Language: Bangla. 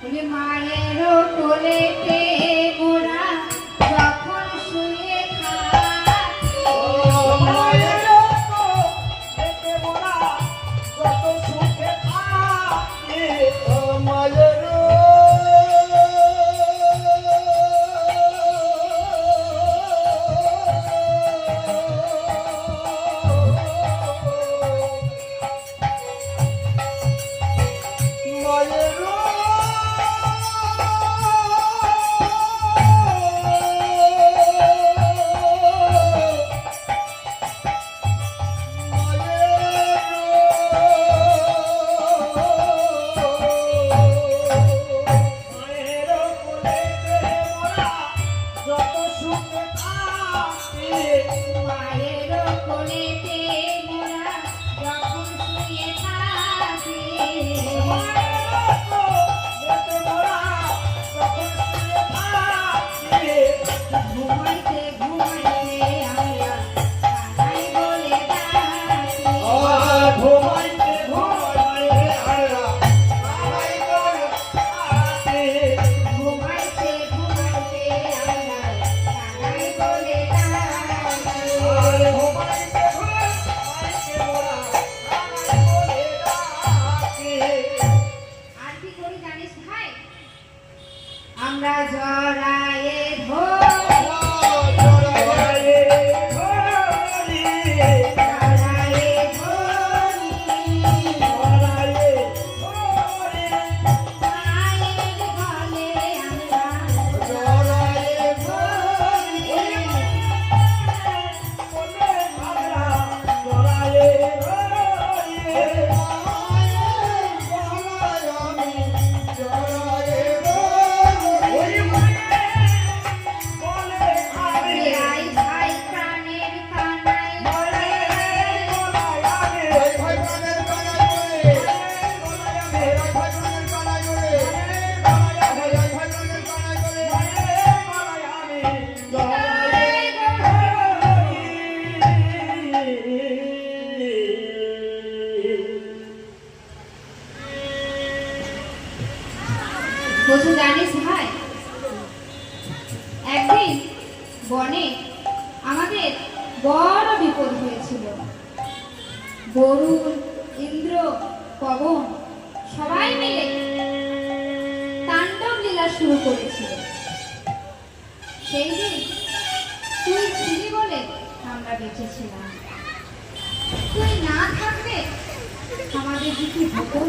বলে মায়েরও কোলেতে মোরা যখন শুয়ে থাকি মায়েরও কোলেতে মোরা যত সুখে থাকি মায়েরও মায়েরও কোলেতে মোরা যখন শুয়ে থাকি ঘুমাইতে ঘুমাইতে আমরা কানাই বলে ডাকি ঘুমাইতে ঘুমাইতে আমরা কানাই বলে ডাকি ঘুমাইতে ঘুমাইতে আমরা কানাই বলে ডাকি ঘুমাইতে ঘুমাইতে মোরা কানাই বলে ডাকি আর কি করি জানিস ভাই আমরা জড়ায়ে ধরি জড়ায়ে ধরি মায়ের গলে আমরা জড়ায়ে ধরি আই ভাই প্রাণের কানাই বলে বসু জানিস ভাই একদিন বনে আমাদের বড় বিপদ হয়েছিল বরুণ ইন্দ্র পবন সবাই মিলে তাণ্ডব লীলা শুরু করেছিল সেই দিন তুই ছিলি বলে আমরা বেঁচেছিলাম তুই না থাকলে আমাদের কি হতো